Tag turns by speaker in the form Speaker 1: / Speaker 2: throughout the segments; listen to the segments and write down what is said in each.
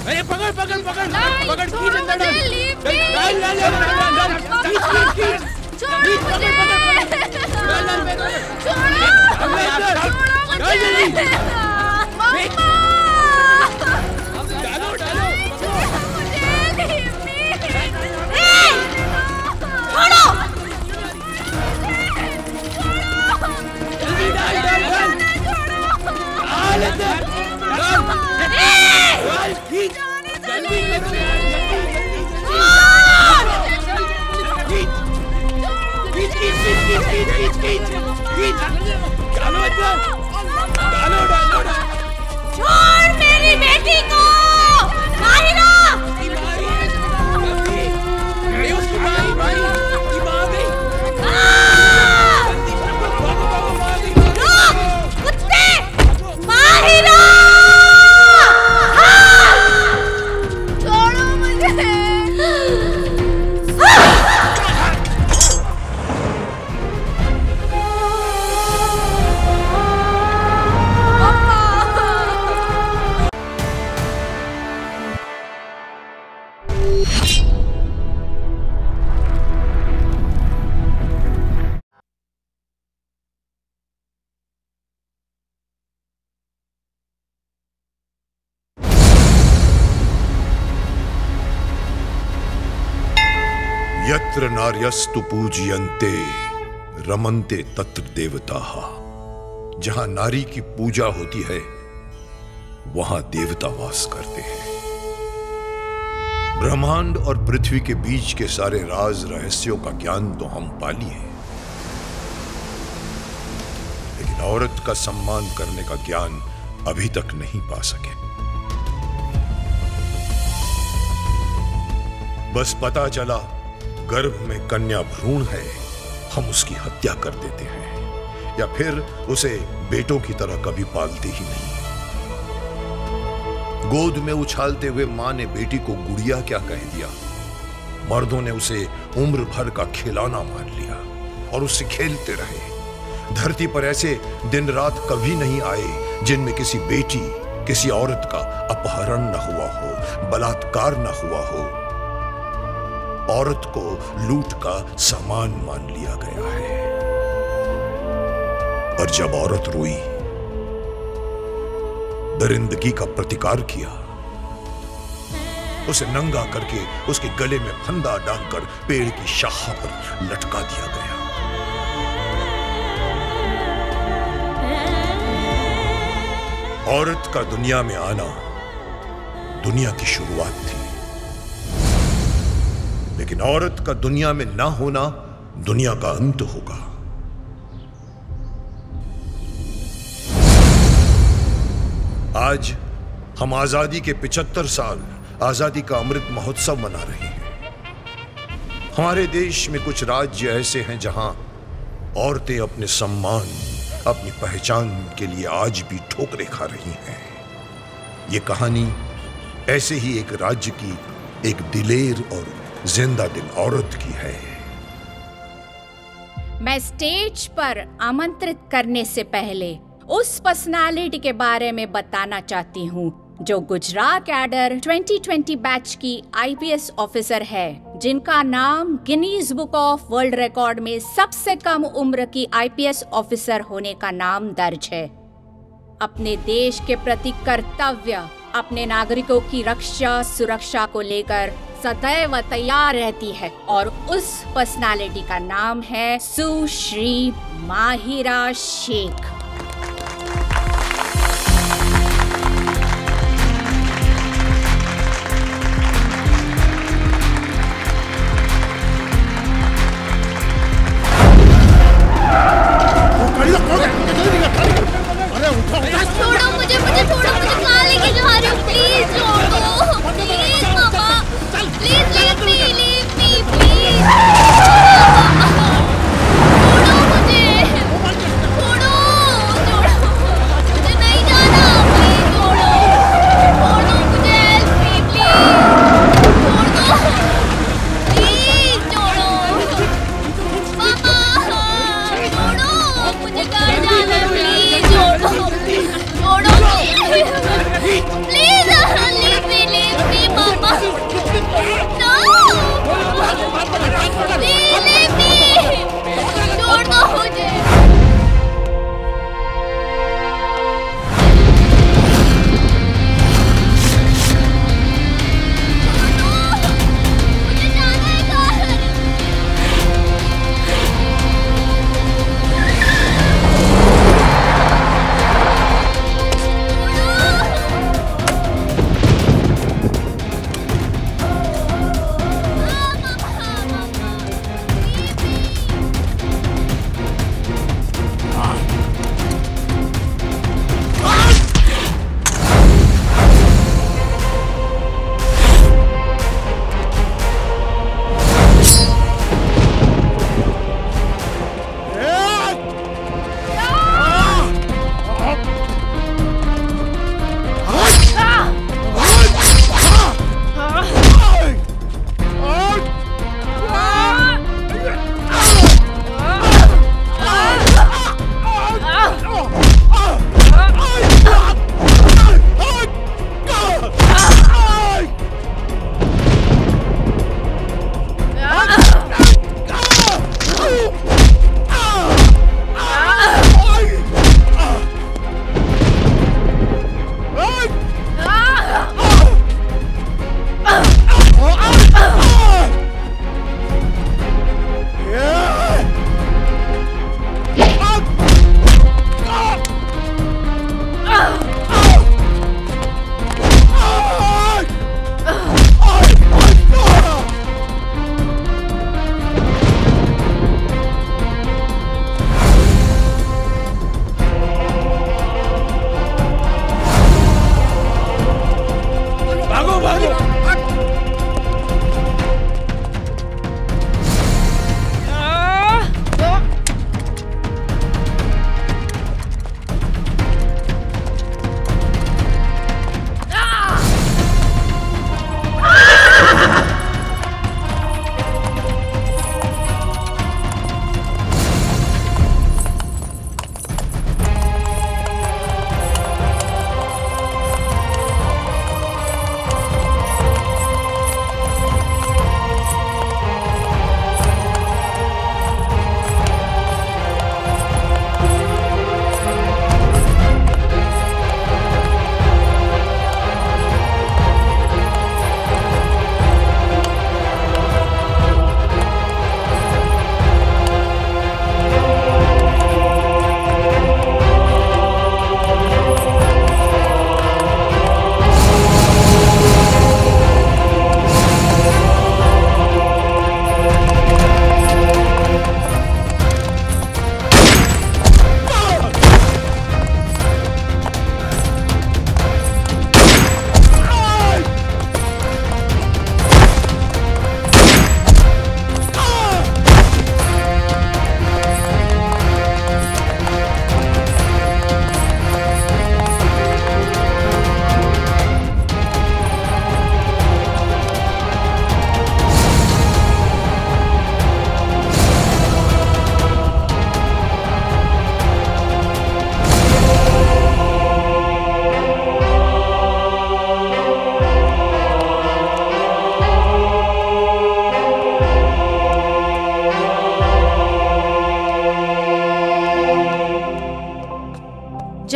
Speaker 1: अरे पकड़ पकड़ पकड़ पकड़ खींच अंदर डाल
Speaker 2: छोड़ मेरी बेटी को माहिरा। कुत्ते माहिरा छोड़ो मुझे।
Speaker 3: यत्र नार्यस्तु पूज्यन्ते रमन्ते तत्र देवताः। जहां नारी की पूजा होती है वहां देवता वास करते हैं। ब्रह्मांड और पृथ्वी के बीच के सारे राज रहस्यों का ज्ञान तो हम पा लिए, लेकिन औरत का सम्मान करने का ज्ञान अभी तक नहीं पा सके। बस पता चला गर्भ में कन्या भ्रूण है, हम उसकी हत्या कर देते हैं या फिर उसे बेटों की तरह कभी पालते ही नहीं। गोद में उछालते हुए मां ने बेटी को गुड़िया क्या कह दिया। मर्दों ने उसे उम्र भर का खिलौना मान लिया और उससे खेलते रहे। धरती पर ऐसे दिन रात कभी नहीं आए जिनमें किसी बेटी, किसी औरत का अपहरण न हुआ हो, बलात्कार न हुआ हो। औरत को लूट का सामान मान लिया गया है। और जब औरत रोई, दरिंदगी का प्रतिकार किया, उसे नंगा करके उसके गले में फंदा डालकर पेड़ की शाख पर लटका दिया गया। औरत का दुनिया में आना दुनिया की शुरुआत थी, लेकिन औरत का दुनिया में ना होना दुनिया का अंत होगा। आज हम आजादी के 75 साल आजादी का अमृत महोत्सव मना रहे हैं। हमारे देश में कुछ राज्य ऐसे हैं जहां औरतें अपने सम्मान, अपनी पहचान के लिए आज भी ठोकरें खा रही हैं। ये कहानी ऐसे ही एक राज्य की एक दिलेर और जिंदा दिल औरत की है।
Speaker 2: मैं स्टेज पर आमंत्रित करने से पहले उस पर्सनालिटी के बारे में बताना चाहती हूँ जो गुजरात कैडर 2020 बैच की आईपीएस ऑफिसर है, जिनका नाम Guinness book of world record में सबसे कम उम्र की आईपीएस ऑफिसर होने का नाम दर्ज है। अपने देश के प्रति कर्तव्य, अपने नागरिकों की रक्षा सुरक्षा को लेकर सदैव तैयार रहती है और उस पर्सनालिटी का नाम है सुश्री माहिरा शेख।
Speaker 4: छोड़ो मुझे, छोड़ो मुझे, कहाँ लेके जा रहे हो? प्लीज छोड़ दो, please mama, please leave me, please छोड़ो मुझे, छोड़ो।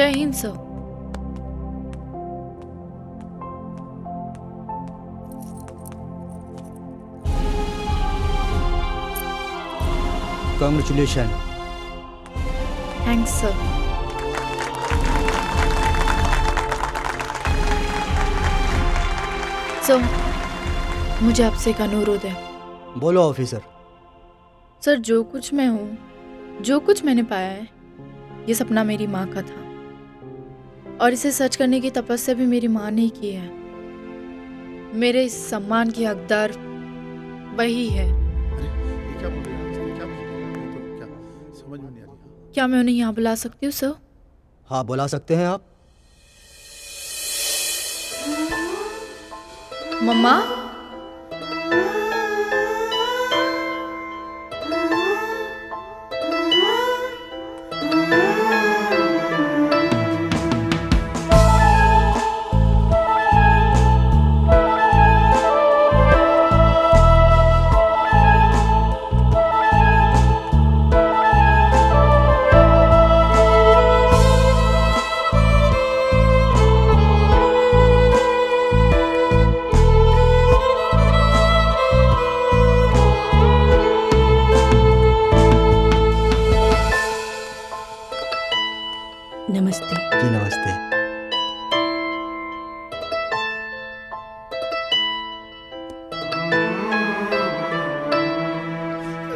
Speaker 5: जय Hind sir.
Speaker 6: Congratulations.
Speaker 5: Thanks sir. Sir, मुझे आपसे एक अनुरोध है।
Speaker 6: बोलो ऑफिसर।
Speaker 5: सर, जो कुछ मैं हूँ, जो कुछ मैंने पाया है, ये सपना मेरी माँ का था और इसे सच करने की तपस्या भी मेरी माँ ने ही की है। मेरे इस सम्मान की हकदार वही है।
Speaker 1: क्या बोल रहे हैं? क्या समझ में नहीं आ रही।
Speaker 5: क्या मैं उन्हें यहाँ बुला सकती हूँ सर?
Speaker 6: हाँ, बुला सकते हैं आप।
Speaker 5: मम्मा,
Speaker 2: नमस्ते।
Speaker 6: जी नमस्ते।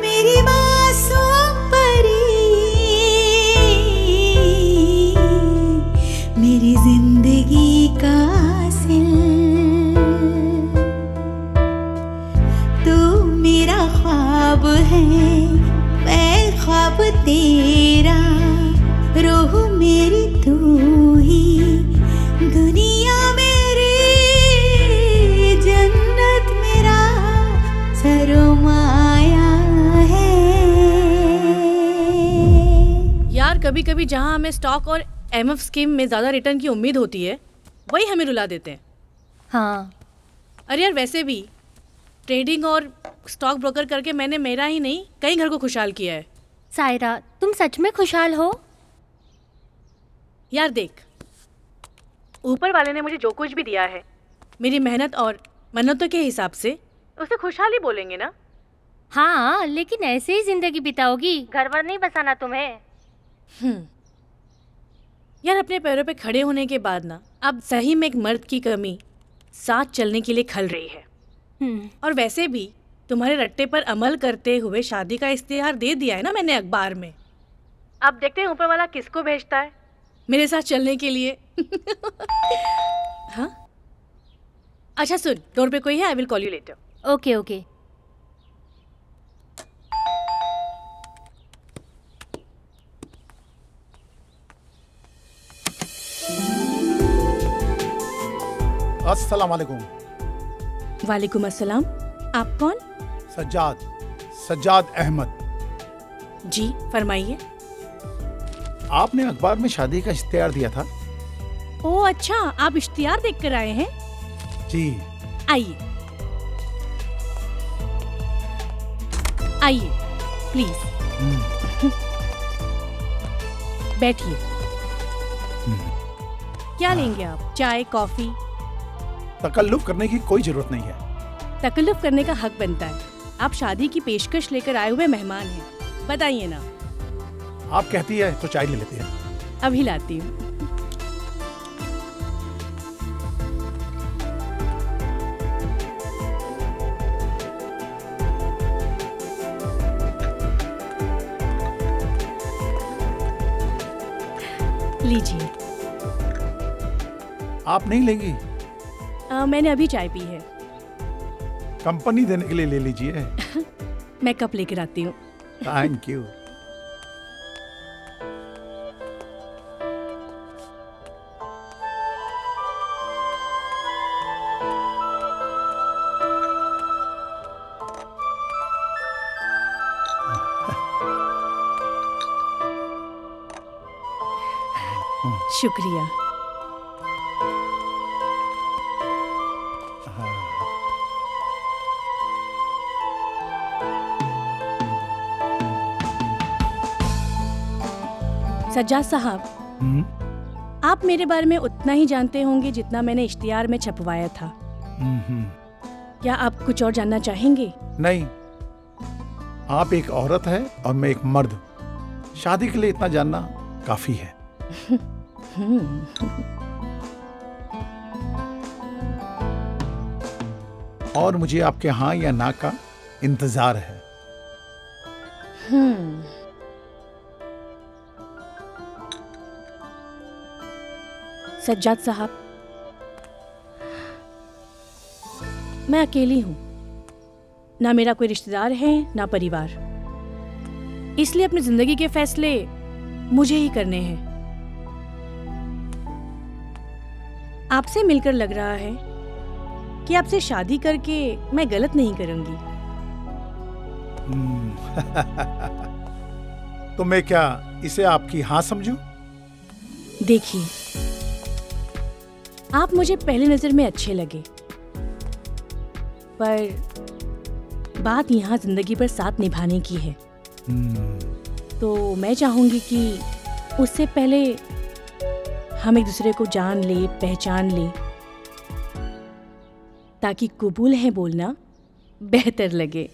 Speaker 7: मेरी मासूम परी, मेरी जिंदगी का सिल, तू मेरा ख्वाब है, मैं ख्वाब तेरा, रूह मेरी तू ही, दुनिया मेरी, जन्नत मेरा सरमाया है।
Speaker 8: यार कभी कभी जहाँ हमें स्टॉक और एमएफ स्कीम में ज़्यादा रिटर्न की उम्मीद होती है, वही हमें रुला देते हैं।
Speaker 4: हाँ,
Speaker 8: अरे यार वैसे भी ट्रेडिंग और स्टॉक ब्रोकर करके मैंने मेरा ही नहीं कई घर को खुशहाल किया है।
Speaker 4: सायरा, तुम सच में खुशहाल हो?
Speaker 8: यार देख, ऊपर वाले ने मुझे जो कुछ भी दिया है, मेरी मेहनत और मन्नतों के हिसाब से उसे खुशहाली बोलेंगे ना।
Speaker 4: हाँ, लेकिन ऐसे ही जिंदगी बिताओगी, घर वर नहीं बसाना तुम्हें।
Speaker 8: यार अपने पैरों पे खड़े होने के बाद ना अब सही में एक मर्द की कमी साथ चलने के लिए खल रही है। और वैसे भी तुम्हारे रट्टे पर अमल करते हुए शादी का इश्तिहार दे दिया है ना मैंने अखबार में। अब देखते हैं ऊपर वाला किसको भेजता है मेरे साथ चलने के लिए। हाँ अच्छा सुन, डोर पे कोई है, I will call you later.
Speaker 4: Okay okay.
Speaker 1: अस्सलाम वालेकुम।
Speaker 8: वालेकुम अस्सलाम। आप कौन?
Speaker 1: सज्जाद अहमद।
Speaker 8: जी फरमाइए।
Speaker 1: आपने अखबार में शादी का इश्तिहार दिया था।
Speaker 8: ओह अच्छा, आप इश्तिहार देख कर आए हैं?
Speaker 1: जी।
Speaker 8: आइए आइए प्लीज बैठिए। क्या लेंगे आप? चाय, कॉफी?
Speaker 1: तकल्लुफ करने की कोई जरूरत नहीं है।
Speaker 8: तकल्लुफ करने का हक बनता है। आप शादी की पेशकश लेकर आए हुए मेहमान हैं, बताइए ना।
Speaker 1: आप कहती है तो चाय ले लेते हैं।
Speaker 8: अभी लाती हूँ। लीजिए।
Speaker 1: आप नहीं लेंगी?
Speaker 8: मैंने अभी चाय पी है।
Speaker 1: कंपनी देने के लिए ले लीजिए।
Speaker 8: मैं कप लेकर आती हूँ।
Speaker 1: Thank you.
Speaker 8: शुक्रिया। सज्जाद साहब, आप मेरे बारे में उतना ही जानते होंगे जितना मैंने इश्तिहार में छपवाया था। क्या आप कुछ और जानना चाहेंगे?
Speaker 1: नहीं, आप एक औरत है और मैं एक मर्द। शादी के लिए इतना जानना काफी है। और मुझे आपके हाँ या ना का इंतजार है।
Speaker 8: सज्जाद साहब, मैं अकेली हूं, ना मेरा कोई रिश्तेदार है ना परिवार, इसलिए अपनी जिंदगी के फैसले मुझे ही करने हैं। आपसे मिलकर लग रहा है कि आपसे शादी करके मैं गलत नहीं करूंगी।
Speaker 1: तो मैं क्या इसे आपकी हाँ समझूं?
Speaker 8: देखिए, आप मुझे पहली नजर में अच्छे लगे, पर बात यहाँ जिंदगी पर साथ निभाने की है। तो मैं चाहूंगी कि उससे पहले हम एक दूसरे को जान ले, पहचान ले, ताकि कबूल है बोलना बेहतर लगे।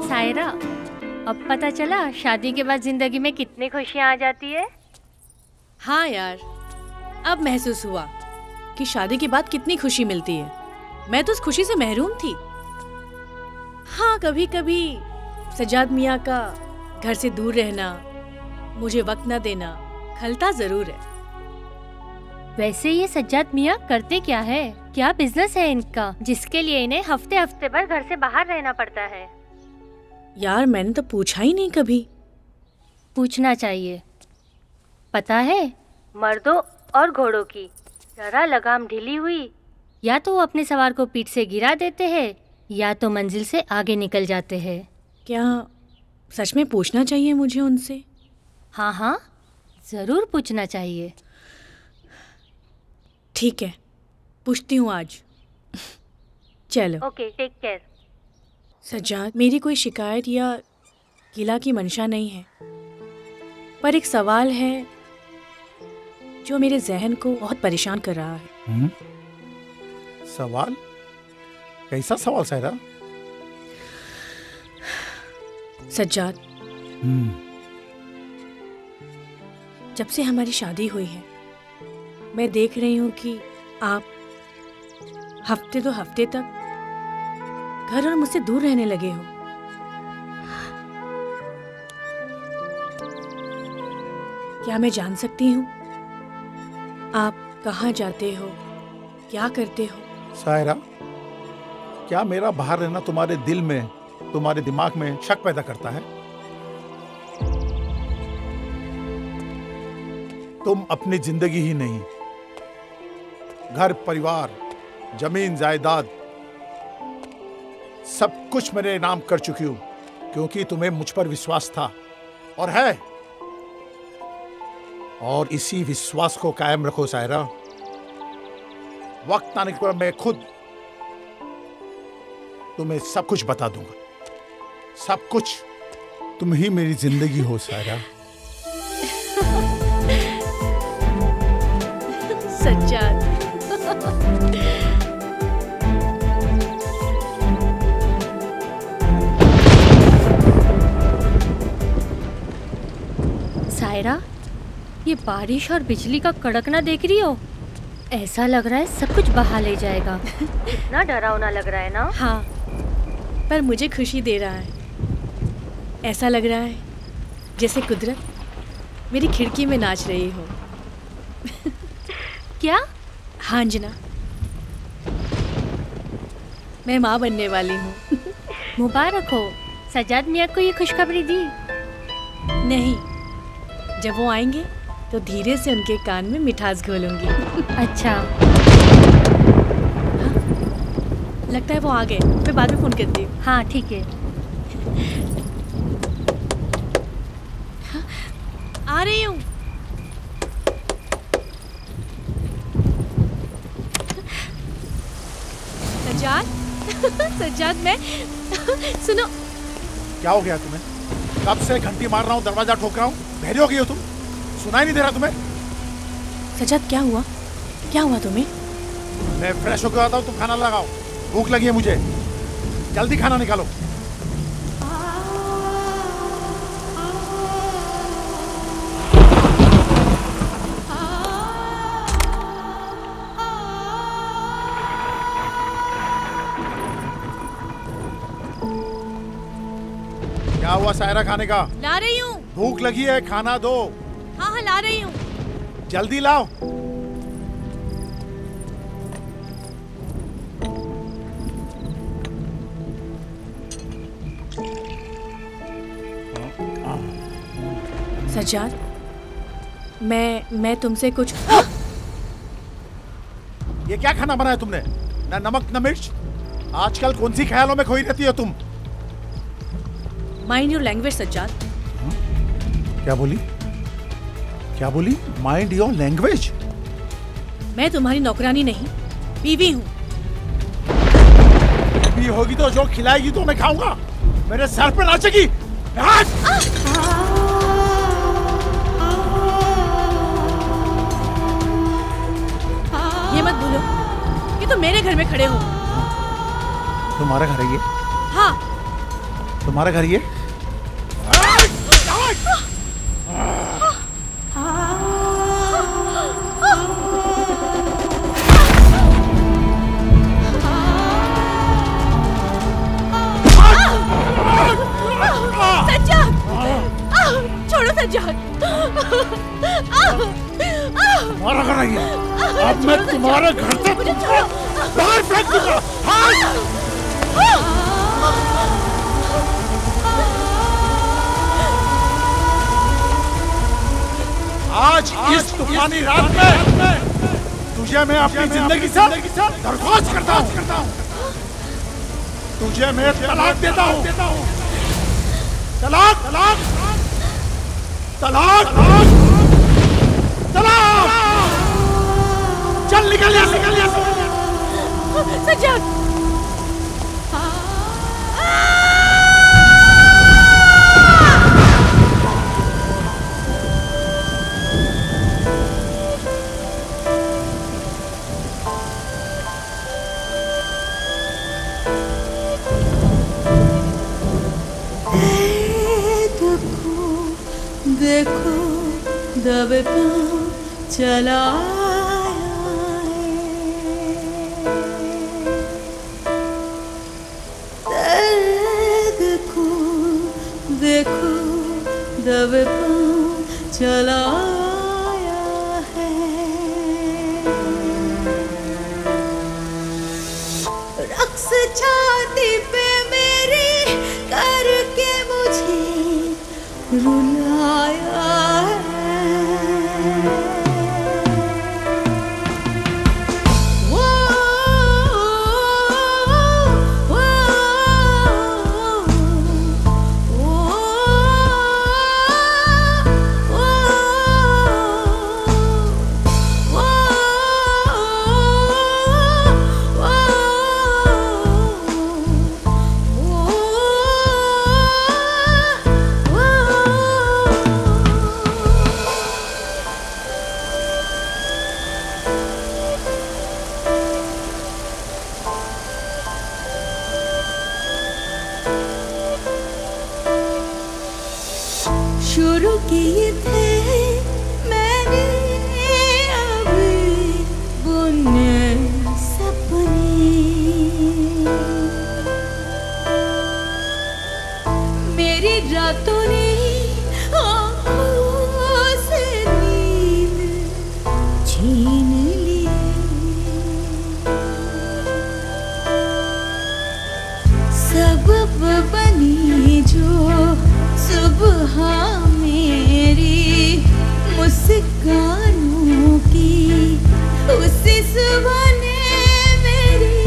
Speaker 9: सायरा, अब पता चला शादी के बाद जिंदगी में कितनी खुशियाँ आ जाती है।
Speaker 8: हाँ यार, अब महसूस हुआ कि शादी के बाद कितनी खुशी मिलती है। मैं तो उस खुशी से महरूम थी। हाँ, कभी कभी सज्जाद मियाँ का घर से दूर रहना, मुझे वक्त न देना खलता जरूर है।
Speaker 9: वैसे ये सज्जाद मियाँ करते क्या है? क्या बिजनेस है इनका जिसके लिए इन्हें हफ्ते हफ्ते भर घर से बाहर रहना पड़ता है?
Speaker 8: यार, मैंने तो पूछा ही नहीं कभी।
Speaker 9: पूछना चाहिए। पता है, मर्दों और घोड़ों की जरा लगाम ढीली हुई, या तो वो अपने सवार को पीठ से गिरा देते हैं या तो मंजिल से आगे निकल जाते हैं।
Speaker 8: क्या सच में पूछना चाहिए मुझे उनसे?
Speaker 9: हाँ हाँ, जरूर पूछना चाहिए।
Speaker 8: ठीक है, पूछती हूँ आज। चलो।
Speaker 9: Okay, take care.
Speaker 8: सज्जाद, मेरी कोई शिकायत या गिला की मंशा नहीं है, पर एक सवाल है जो मेरे जहन को बहुत परेशान कर रहा है।
Speaker 1: सवाल? कैसा सवाल सायरा?
Speaker 8: सज्जाद, जब से हमारी शादी हुई है, मैं देख रही हूँ कि आप हफ्ते दो हफ्ते तक घर और मुझसे दूर रहने लगे हो। क्या मैं जान सकती हूँ आप कहाँ जाते हो, क्या करते हो?
Speaker 1: सायरा, क्या मेरा बाहर रहना तुम्हारे दिल में, तुम्हारे दिमाग में शक पैदा करता है? तुम अपनी जिंदगी ही नहीं, घर परिवार, जमीन जायदाद सब कुछ मेरे नाम कर चुकी हूं, क्योंकि तुम्हें मुझ पर विश्वास था और है। और इसी विश्वास को कायम रखो सायरा। वक्त आने पर मैं खुद तुम्हें सब कुछ बता दूंगा। सब कुछ। तुम ही मेरी जिंदगी हो सायरा।
Speaker 8: सज्जाद।
Speaker 9: सायरा, ये बारिश और बिजली का कड़कना देख रही हो? ऐसा लग रहा है सब कुछ बहा ले जाएगा। कितना डरावना लग रहा है ना?
Speaker 8: हाँ, पर मुझे खुशी दे रहा है। ऐसा लग रहा है जैसे कुदरत मेरी खिड़की में नाच रही हो।
Speaker 9: क्या?
Speaker 8: हाँ अंजना, मैं माँ बनने वाली हूँ।
Speaker 9: मुबारक हो। सज्जाद मियाँ को ये खुशखबरी दी?
Speaker 8: नहीं, जब वो आएंगे तो धीरे से उनके कान में मिठास घोलूंगी।
Speaker 9: अच्छा।
Speaker 8: हाँ? लगता है वो आ गए, मैं बाद में फोन करती हूँ।
Speaker 9: हाँ ठीक है।
Speaker 8: हाँ, आ रही हूँ। सज्जाद, सज्जाद मैं सुनो।
Speaker 1: क्या हो गया तुम्हें? कब से घंटी मार रहा हूँ, दरवाजा ठोक रहा हूँ, बहरी हो गई हो तुम? सुनाई नहीं दे रहा तुम्हें?
Speaker 8: सज्जाद क्या हुआ? क्या हुआ तुम्हें?
Speaker 1: मैं फ्रेश होकर आता हूँ, तुम खाना लगाओ। भूख लगी है मुझे, जल्दी खाना निकालो। क्या हुआ सायरा, खाने का?
Speaker 8: ला रही हूँ।
Speaker 1: भूख लगी है, खाना दो।
Speaker 8: हाँ हाँ ला रही हूँ।
Speaker 1: जल्दी लाओ।
Speaker 8: सज्जाद, मैं तुमसे कुछ।
Speaker 1: ये क्या खाना बनाया तुमने? ना नमक न मिर्च। आजकल कौन सी ख्यालों में खोई रहती हो तुम?
Speaker 8: Mind your language Sajjad.
Speaker 1: क्या बोली? क्या बोली? Mind your language.
Speaker 8: मैं तुम्हारी नौकरानी नहीं, बीवी हूँ।
Speaker 1: बीवी होगी तो जो खिलाएगी तो मैं खाऊंगा। मेरे सर पे नाचेगी।
Speaker 8: ये मत भूलो कि तुम मेरे घर में खड़े हो।
Speaker 1: तुम्हारा घर है ये?
Speaker 8: हाँ।
Speaker 1: तुम्हारा घर ये?
Speaker 8: सज्जाद, छोड़ो सज्जाद।
Speaker 1: तुम्हारा घर है ये? अब मैं तुम्हारे घर से बाहर फेंक दूंगा। आज इस तूफानी रात में तुझे मैं अपनी जिंदगी से दरख्वास्त करता हूँ। तुझे मैं तलाक देता हूँ। तलाक तलाक तलाक तलाक। चल निकल यहाँ से, निकल यहाँ से।
Speaker 8: सज्जाद,
Speaker 7: देखो दबे पाँव चला देखो दबे पाँव चला है। रक्स छाती पे मेरी करके मुझे रुलाया किए थे मैंने अभी बुने सपने, मेरी रातों ने आँखों से नींद छीन ली, सबब बनी जो सुबह मेरी मुस्कानों की, उसी सुबह ने मेरी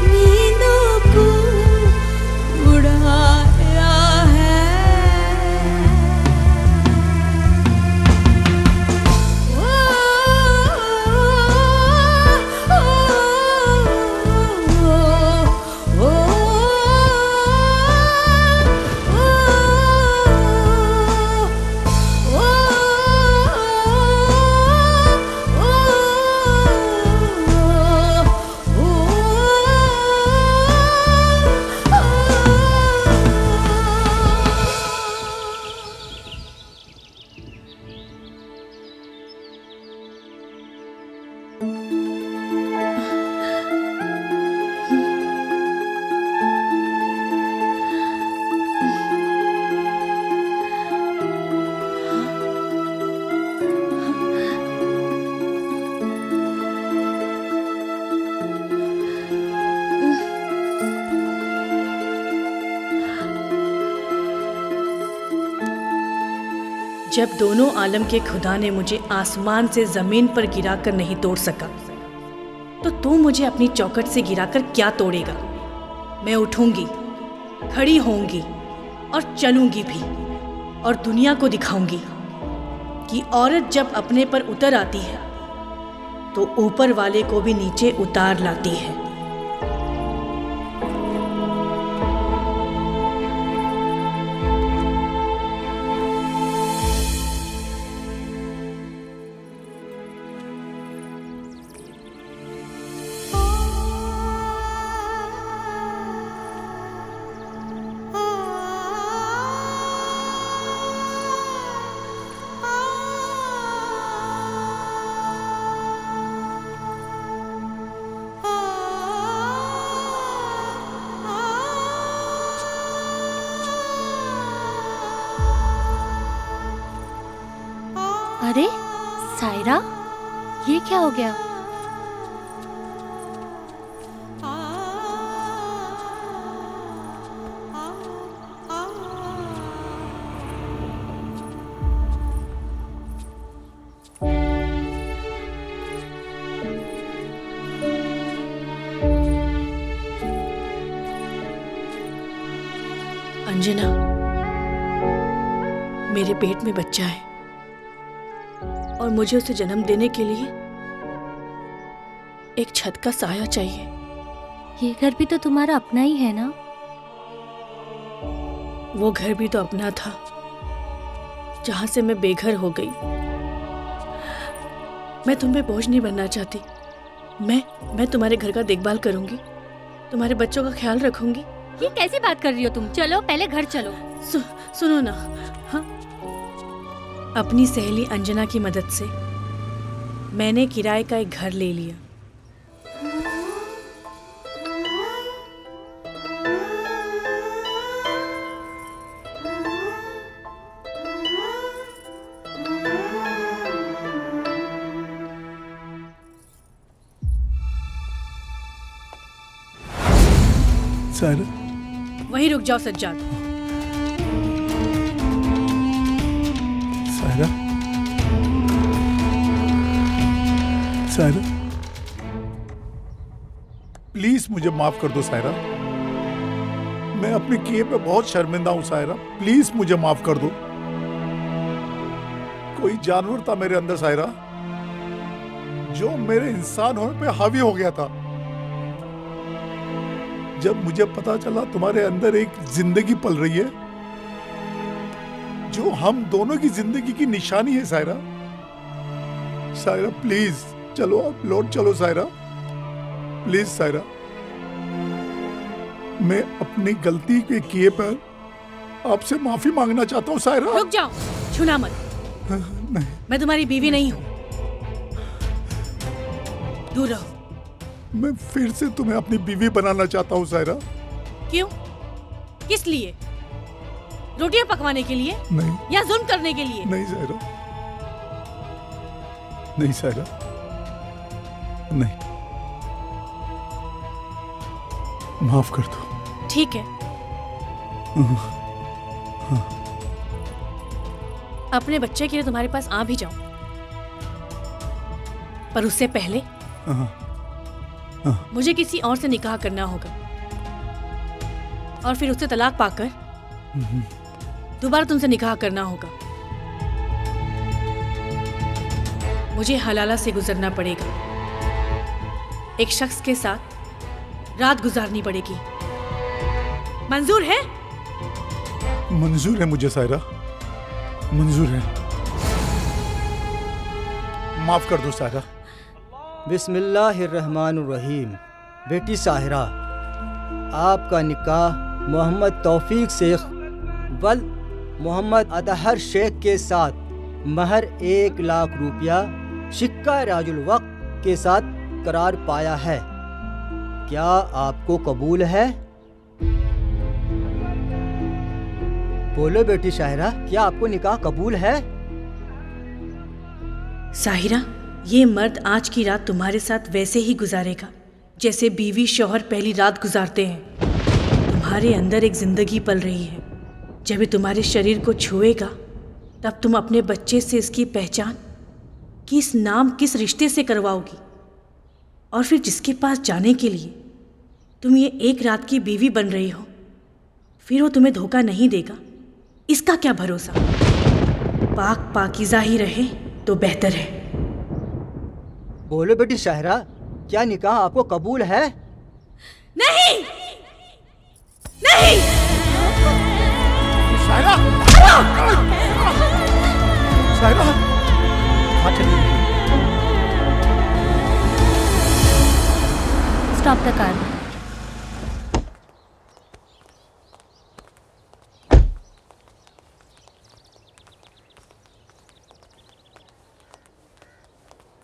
Speaker 7: नींदों को उड़ाया है।
Speaker 8: जब दोनों आलम के खुदा ने मुझे आसमान से जमीन पर गिराकर नहीं तोड़ सका, तो तू मुझे अपनी चौखट से गिराकर क्या तोड़ेगा? मैं उठूंगी, खड़ी होंगी और चलूंगी भी, और दुनिया को दिखाऊंगी कि औरत जब अपने पर उतर आती है तो ऊपर वाले को भी नीचे उतार लाती है।
Speaker 9: अरे सायरा, ये क्या हो गया?
Speaker 8: अंजना, मेरे पेट में बच्चा है और मुझे उसे जन्म देने के लिए एक छत का साया चाहिए।
Speaker 9: ये घर भी तो तुम्हारा अपना ही है ना?
Speaker 8: वो घर भी तो अपना था जहां से मैं बेघर हो गई। मैं तुम पे बोझ नहीं बनना चाहती। मैं तुम्हारे घर का देखभाल करूंगी, तुम्हारे बच्चों का ख्याल रखूंगी।
Speaker 9: ये कैसी बात कर रही हो तुम? चलो पहले घर चलो।
Speaker 8: सुनो ना। हाँ, अपनी सहेली अंजना की मदद से मैंने किराए का एक घर ले लिया।
Speaker 1: सायरा,
Speaker 8: वहीं रुक जाओ सज्जाद।
Speaker 1: सायरा, सायरा, प्लीज मुझे माफ कर दो सायरा। मैं अपने किए पे बहुत शर्मिंदा हूं सायरा, प्लीज मुझे माफ कर दो। कोई जानवर था मेरे अंदर सायरा, जो मेरे इंसान होने पे हावी हो गया था। जब मुझे पता चला तुम्हारे अंदर एक जिंदगी पल रही है जो हम दोनों की जिंदगी की निशानी है सायरा। सायरा प्लीज चलो, आप लौट चलो सायरा, प्लीज सायरा। मैं अपनी गलती के किए पर आपसे माफी मांगना चाहता हूँ सायरा।
Speaker 8: रुक जाओ, छूना मत।
Speaker 1: नहीं।
Speaker 8: मैं तुम्हारी बीवी नहीं हूँ, दूर रहो।
Speaker 1: मैं फिर से तुम्हें अपनी बीवी बनाना चाहता हूँ सायरा।
Speaker 8: क्यों? किस लिए? रोटियां पकवाने के लिए?
Speaker 1: नहीं।
Speaker 8: या जुल्म करने के लिए?
Speaker 1: नहीं सायरा, नहीं सायरा, नहीं, माफ कर दो।
Speaker 8: ठीक है। अपने बच्चे के लिए तुम्हारे पास आ भी जाऊं, पर उससे पहले मुझे किसी और से निकाह करना होगा और फिर उससे तलाक पाकर दोबारा तुमसे निकाह करना होगा। मुझे हलाला से गुजरना पड़ेगा, एक शख्स के साथ रात गुजारनी पड़ेगी। मंजूर है?
Speaker 1: मंजूर है मुझे सायरा, मंजूर है। माफ कर दो सायरा।
Speaker 6: बिस्मिल्लाहिर्रहमानुर्रहीम। बेटी साहिरा, आपका निकाह मोहम्मद तौफीक शेख वल मोहम्मद अतहर शेख के साथ महर 1 लाख रुपया शिक्का राजुल वक्त के साथ करार पाया है। क्या आपको कबूल है? बोलो बेटी साहिरा, क्या आपको निकाह कबूल है?
Speaker 8: साहिरा, ये मर्द आज की रात तुम्हारे साथ वैसे ही गुजारेगा जैसे बीवी शौहर पहली रात गुजारते हैं। तुम्हारे अंदर एक जिंदगी पल रही है। जब ये तुम्हारे शरीर को छुएगा तब तुम अपने बच्चे से इसकी पहचान, किस नाम किस रिश्ते से करवाओगी, और फिर जिसके पास जाने के लिए तुम ये 1 रात की बीवी बन रही हो, फिर वो तुम्हें धोखा नहीं देगा, इसका क्या भरोसा। पाक पाकीज़ा ही रहे तो बेहतर है।
Speaker 6: बोलो बेटी साहिरा, क्या निकाह आपको कबूल है?
Speaker 8: नहीं, नहीं।
Speaker 1: Saira, Saira,
Speaker 9: stop the car.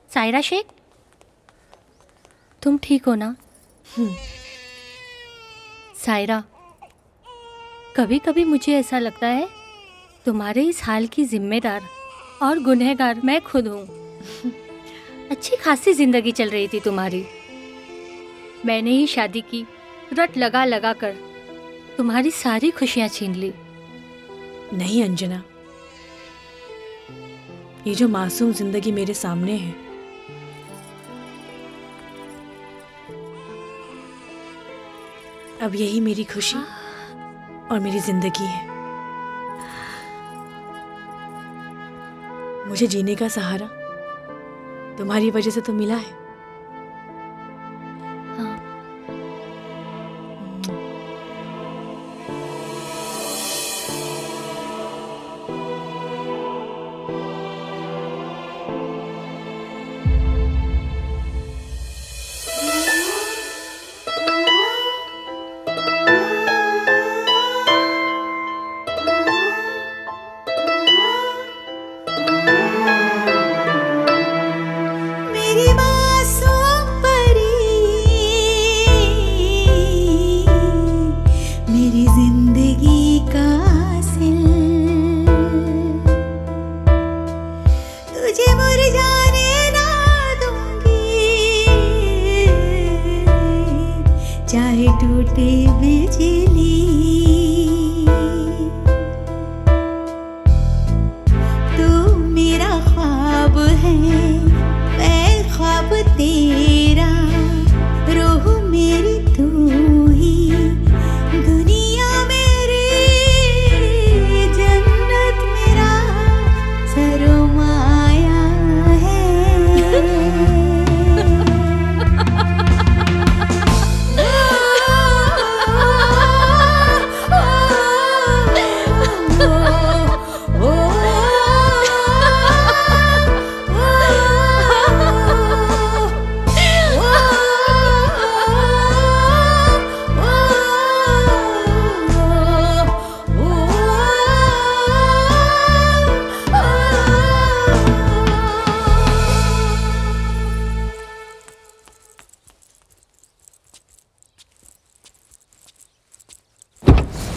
Speaker 9: Saira Shaikh, तुम ठीक हो ना? सायरा, कभी कभी मुझे ऐसा लगता है तुम्हारे इस हाल की जिम्मेदार और गुनहगार मैं खुद हूँ। अच्छी खासी जिंदगी चल रही थी तुम्हारी, मैंने ही शादी की, रट लगा लगा कर तुम्हारी सारी खुशियाँ छीन ली।
Speaker 8: नहीं अंजना, ये जो मासूम जिंदगी मेरे सामने है, अब यही मेरी खुशी और मेरी जिंदगी है। मुझे जीने का सहारा तुम्हारी वजह से तो मिला है।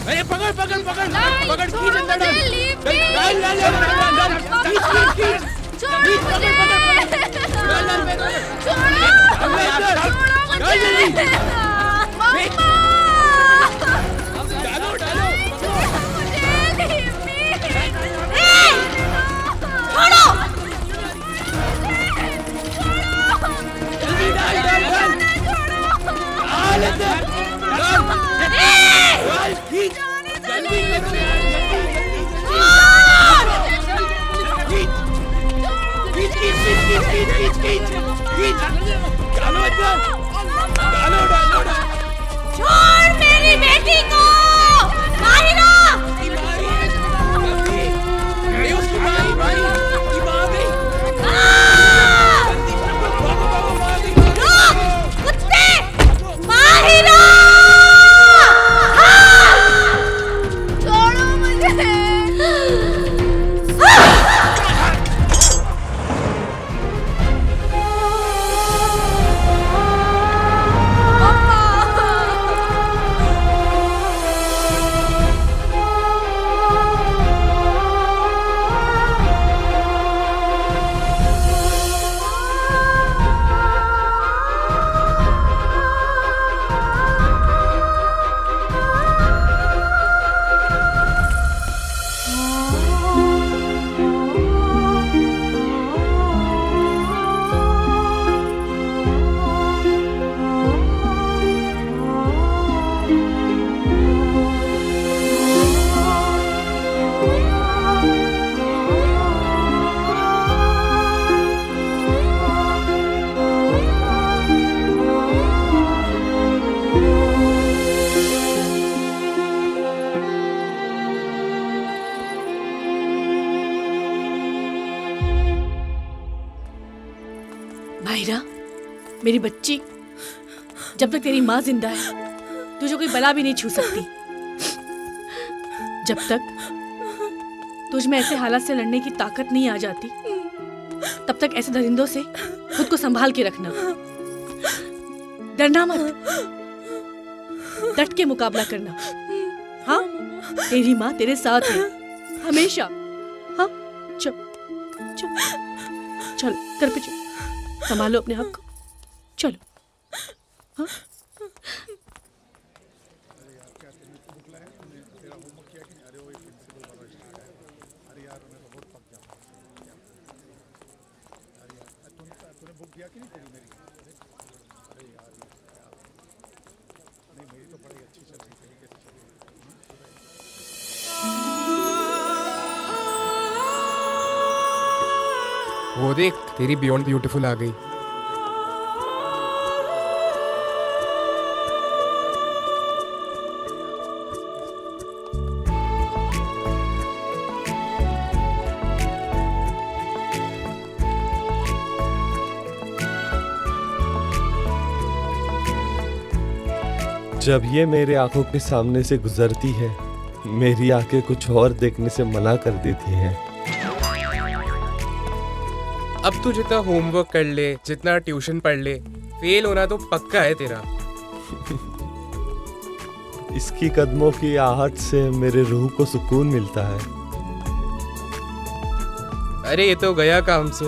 Speaker 10: अरे पकड़ पकड़ पकड़ पकड़ खींच अंदर डाल
Speaker 7: छोड़ मेरी बेटी को माहिरा। कुत्ते माहिरा छोड़ो मुझे।
Speaker 8: माहिरा, मेरी बच्ची, जब तक तेरी माँ जिंदा है तुझे कोई बला भी नहीं छू सकती। जब तक तुझ में ऐसे हालात से लड़ने की ताकत नहीं आ जाती तब तक ऐसे दरिंदों से खुद को संभाल के रखना। डरना मत, डट के मुकाबला करना। हाँ, तेरी माँ तेरे साथ है हमेशा। हाँ, चल चल चल, घर पे चल, संभालो अपने आप को, चलो। हाँ?
Speaker 11: वो देख, तेरी बियॉन्ड ब्यूटीफुल आ गई।
Speaker 12: जब ये मेरे आंखों के सामने से गुजरती है, मेरी आंखें कुछ और देखने से मना कर देती हैं।
Speaker 11: अब तू जितना होमवर्क कर ले, जितना ट्यूशन पढ़ ले, फेल होना तो पक्का है तेरा।
Speaker 12: इसकी कदमों की आहट से मेरे रूह को सुकून मिलता है।
Speaker 11: अरे ये तो गया काम से।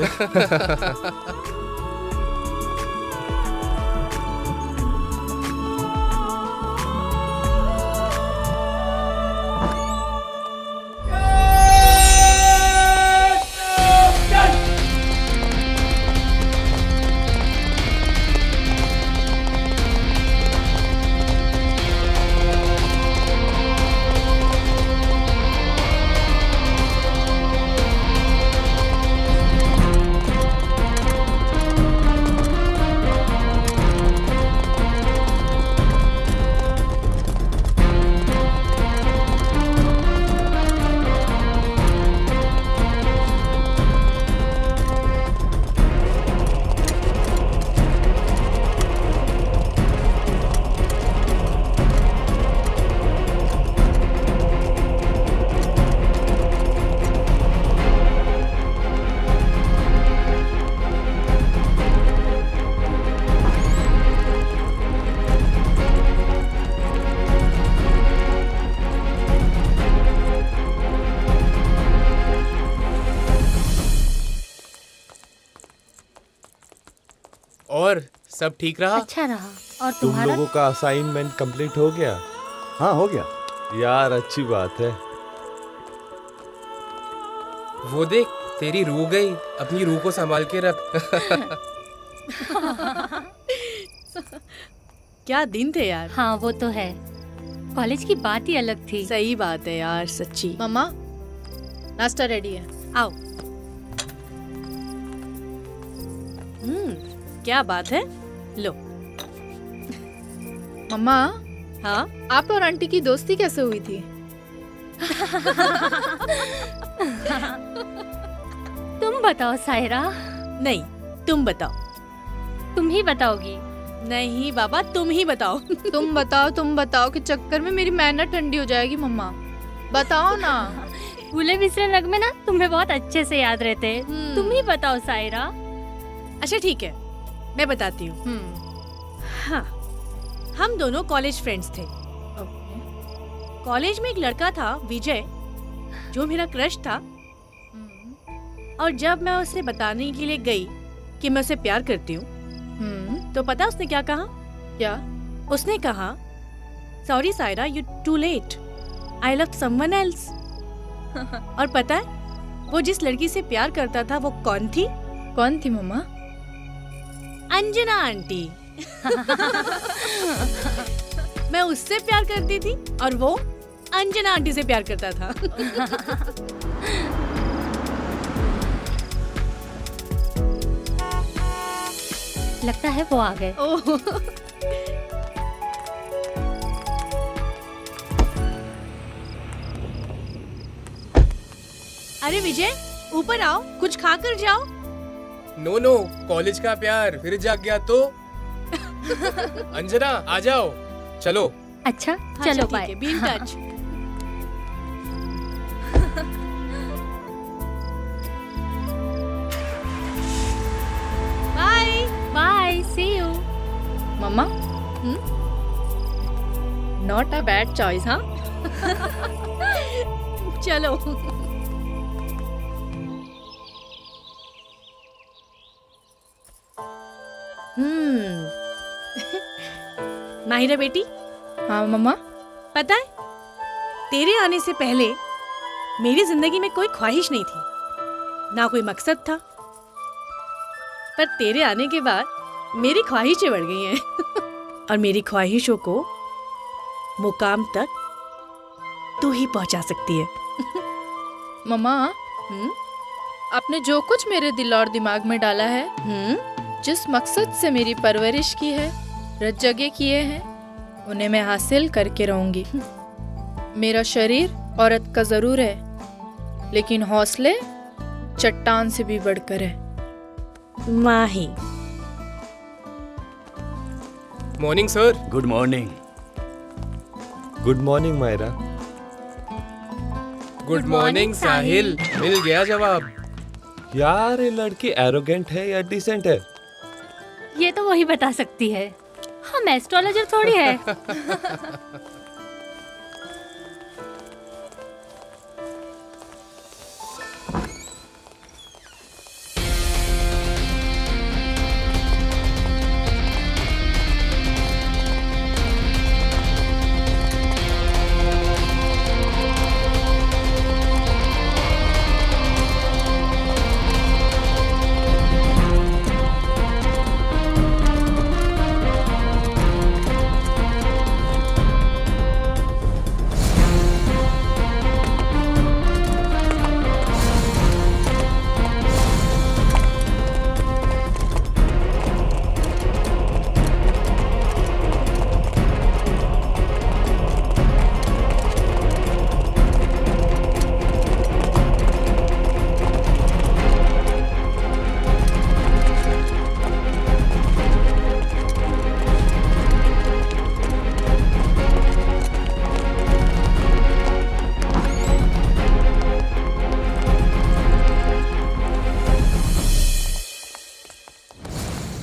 Speaker 11: सब ठीक रहा?
Speaker 9: अच्छा रहा। और
Speaker 12: तुम
Speaker 9: तुम्हारा?
Speaker 12: लोगों का असाइनमेंट कंप्लीट हो गया?
Speaker 6: हाँ हो गया।
Speaker 12: यार अच्छी बात है।
Speaker 11: वो देख, तेरी रूह गई, अपनी रूह को संभाल के रख।
Speaker 8: क्या दिन थे यार।
Speaker 9: हाँ वो तो है, कॉलेज की बात ही अलग थी।
Speaker 8: सही बात है यार, सच्ची।
Speaker 5: मम्मा नाश्ता रेडी है,
Speaker 8: आओ। क्या बात है, लो।
Speaker 5: मम्मा।
Speaker 8: हाँ?
Speaker 5: आप और आंटी की दोस्ती कैसे हुई थी?
Speaker 9: तुम बताओ सायरा।
Speaker 8: नहीं, तुम बताओ।
Speaker 9: तुम ही बताओगी?
Speaker 8: नहीं बाबा, तुम ही बताओ।
Speaker 5: तुम बताओ के चक्कर में मेरी मेहनत ठंडी हो जाएगी। मम्मा बताओ ना।
Speaker 9: भूले बिसरे नगमे ना तुम्हें बहुत अच्छे से याद रहते हैं। तुम ही बताओ सायरा।
Speaker 8: अच्छा ठीक है, मैं बताती हूँ। हाँ, हम दोनों कॉलेज फ्रेंड्स थे। कॉलेज में एक लड़का था विजय, जो मेरा क्रश था। और जब मैं उसे बताने के लिए गई कि मैं उसे प्यार करती हूँ, तो पता उसने क्या कहा?
Speaker 5: क्या?
Speaker 8: उसने कहा, sorry Saira, you too late, I love someone else. और पता है वो जिस लड़की से प्यार करता था वो कौन थी?
Speaker 5: कौन थी मम्मा?
Speaker 8: अंजना आंटी। मैं उससे प्यार करती थी और वो अंजना आंटी से प्यार करता था।
Speaker 9: लगता है वो आ गए।
Speaker 8: अरे विजय, ऊपर आओ, कुछ खा कर जाओ।
Speaker 11: नो नो, कॉलेज का प्यार फिर जाग गया तो। अंजना आ जाओ, चलो।
Speaker 9: अच्छा चलो, bye.
Speaker 8: Be in touch. Bye
Speaker 9: bye, see you.
Speaker 5: Mumma not a bad choice. हाँ
Speaker 8: चलो। माहिरा बेटी।
Speaker 5: हाँ मम्मा।
Speaker 8: पता है, तेरे आने से पहले मेरी जिंदगी में कोई ख्वाहिश नहीं थी, ना कोई मकसद था। पर तेरे आने के बाद मेरी ख्वाहिशें बढ़ गई हैं। और मेरी ख्वाहिशों को मुकाम तक तू ही पहुंचा सकती है।
Speaker 5: मम्मा आपने जो कुछ मेरे दिल और दिमाग में डाला है, जिस मकसद से मेरी परवरिश की है, रच जगह किए हैं, उन्हें मैं हासिल करके रहूंगी। मेरा शरीर औरत का जरूर है, लेकिन हौसले चट्टान से भी बढ़कर है।
Speaker 8: Mahi.
Speaker 11: Morning sir.
Speaker 13: Good morning.
Speaker 12: Good morning Myra.
Speaker 11: Good morning Sahil. मिल गया जवाब।
Speaker 12: यार ये लड़की एरोगेंट है या डिसेंट है?
Speaker 9: ये तो वही बता सकती है, हम एस्ट्रोलॉजर थोड़ी है।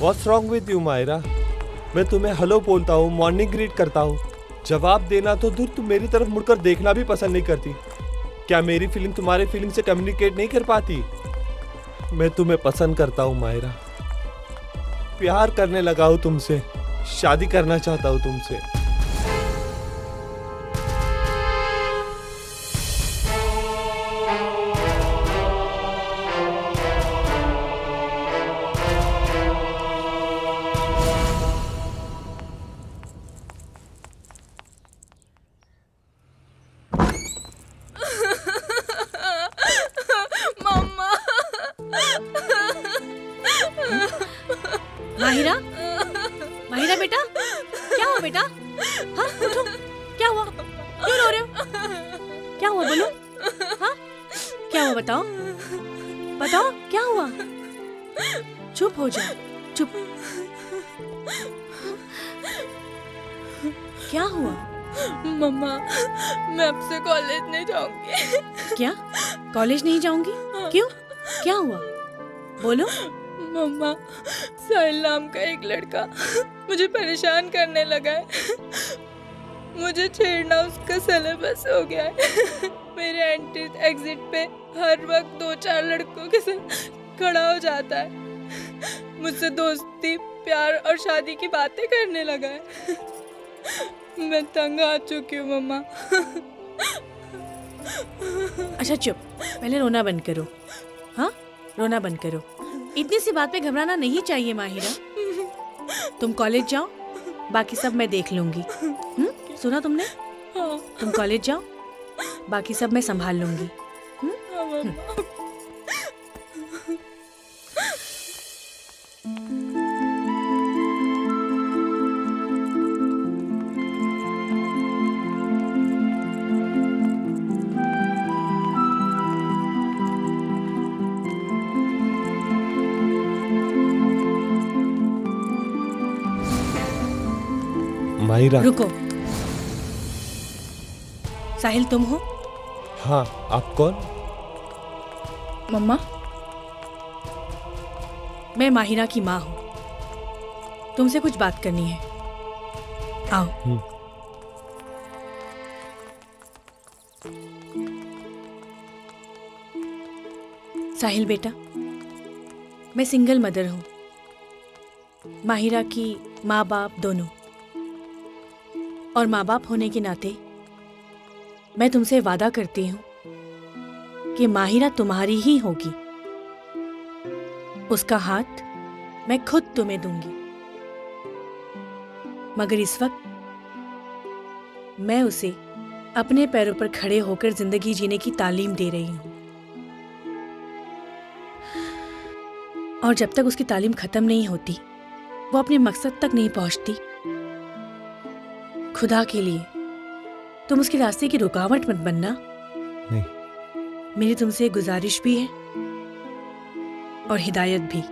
Speaker 12: What's wrong with you, Myra? मैं तुम्हें हेलो बोलता हूँ, मॉर्निंग ग्रीट करता हूँ, जवाब देना तो दूर, तुम मेरी तरफ मुड़कर देखना भी पसंद नहीं करती। क्या मेरी फीलिंग तुम्हारे फीलिंग से कम्युनिकेट नहीं कर पाती? मैं तुम्हें पसंद करता हूँ मायरा। प्यार करने लगा हूँ तुमसे, शादी करना चाहता हूँ तुमसे।
Speaker 8: माहिरा, माहिरा बेटा, क्या हुआ बेटा? हाँ उठो, क्या हुआ? क्यों रो रहे हो? क्या हुआ बोलो? हाँ क्या हुआ बताओ, बताओ क्या हुआ? चुप हो जाओ, चुप। क्या हुआ?
Speaker 5: मम्मा, मैं अब से कॉलेज नहीं जाऊंगी।
Speaker 8: क्या? कॉलेज नहीं जाऊंगी? क्यों? क्या हुआ? बोलो।
Speaker 5: मम्मा, साहिल नाम का एक लड़का मुझे परेशान करने लगा है। मुझे छेड़ना उसका सिलेबस हो गया है। मेरे एंट्री एग्जिट पे हर वक्त 2-4 लड़कों के साथ खड़ा हो जाता है। मुझसे दोस्ती, प्यार और शादी की बातें करने लगा है। मैं तंग आ चुकी हूँ मम्मा।
Speaker 8: अच्छा चुप, पहले रोना बंद करो। हाँ रोना बंद करो। इतनी सी बात पे घबराना नहीं चाहिए माहिरा। तुम कॉलेज जाओ, बाकी सब मैं देख लूंगी। सुना तुमने? तुम कॉलेज जाओ, बाकी सब मैं संभाल लूंगी।
Speaker 12: माहिरा,
Speaker 8: रुको। साहिल तुम हो?
Speaker 12: हाँ, आप कौन?
Speaker 5: मम्मा,
Speaker 8: मैं माहिरा की माँ हूँ। तुमसे कुछ बात करनी है, आओ। साहिल बेटा, मैं सिंगल मदर हूँ। माहिरा की माँ बाप दोनों, और माँ बाप होने के नाते मैं तुमसे वादा करती हूँ कि माहिरा तुम्हारी ही होगी। उसका हाथ मैं खुद तुम्हें दूंगी, मगर इस वक्त मैं उसे अपने पैरों पर खड़े होकर जिंदगी जीने की तालीम दे रही हूँ। और जब तक उसकी तालीम खत्म नहीं होती, वो अपने मकसद तक नहीं पहुंचती, खुदा के लिए तुम उसके रास्ते की रुकावट मत बनना।
Speaker 12: नहीं।
Speaker 8: मेरी तुमसे गुजारिश भी है और हिदायत भी।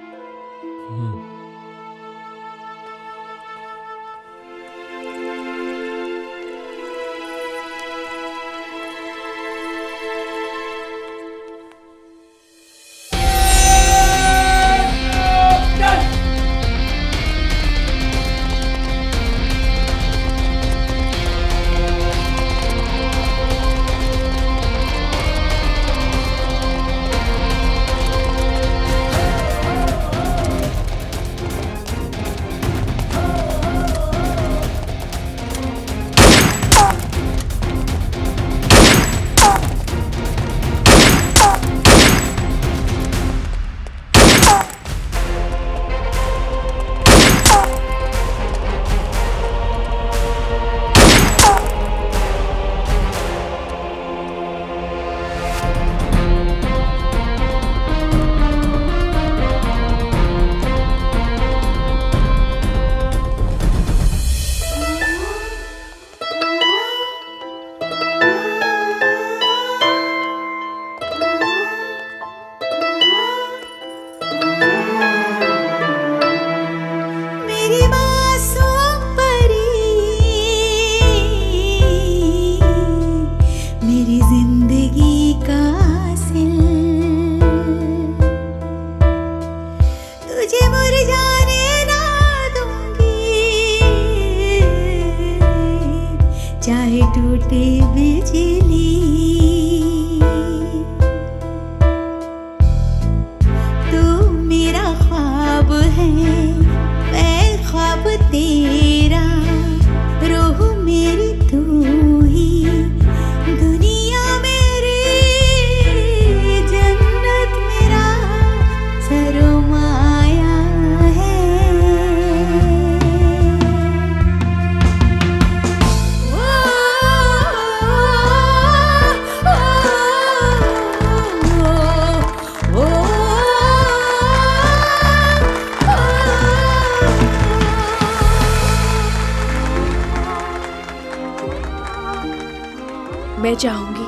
Speaker 8: मैं चाहूंगी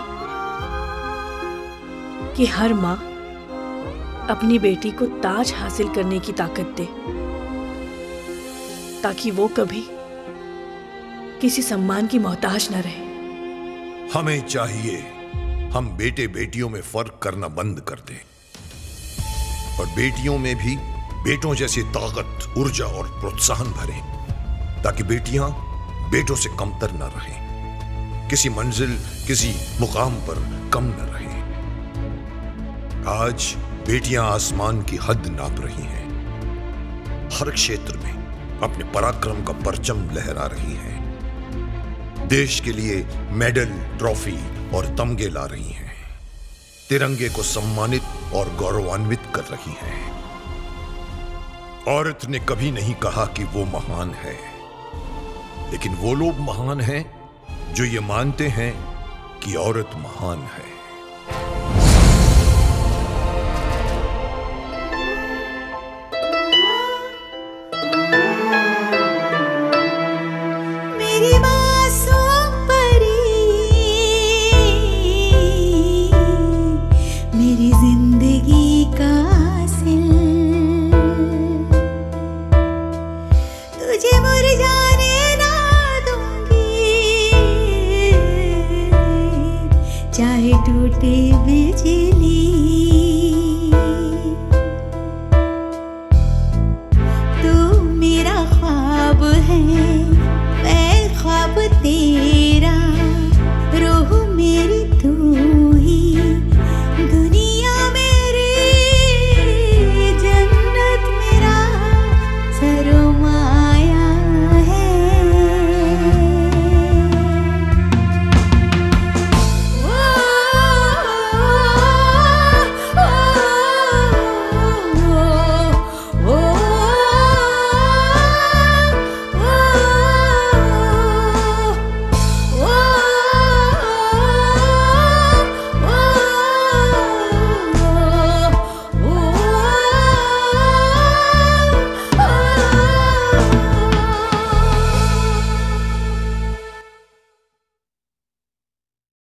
Speaker 8: कि हर माँ अपनी बेटी को ताज हासिल करने की ताकत दे, ताकि वो कभी किसी सम्मान की मोहताज न रहे।
Speaker 3: हमें चाहिए हम बेटे बेटियों में फर्क करना बंद कर दें और बेटियों में भी बेटों जैसी ताकत, ऊर्जा और प्रोत्साहन भरें, ताकि बेटियां बेटों से कमतर न रहें, किसी मंजिल, किसी मुकाम पर कम न रहें। आज बेटियां आसमान की हद नाप रही हैं, हर क्षेत्र में अपने पराक्रम का परचम लहरा रही हैं, देश के लिए मेडल, ट्रॉफी और तमगे ला रही हैं, तिरंगे को सम्मानित और गौरवान्वित कर रही हैं। औरत ने कभी नहीं कहा कि वो महान है, लेकिन वो लोग महान हैं जो ये मानते हैं कि औरत महान है।
Speaker 13: मेरी मासूम परी, मेरी जिंदगी का हासिल, तुझे मुरझाने ना दूंगी, चाहे टूटे बिजली।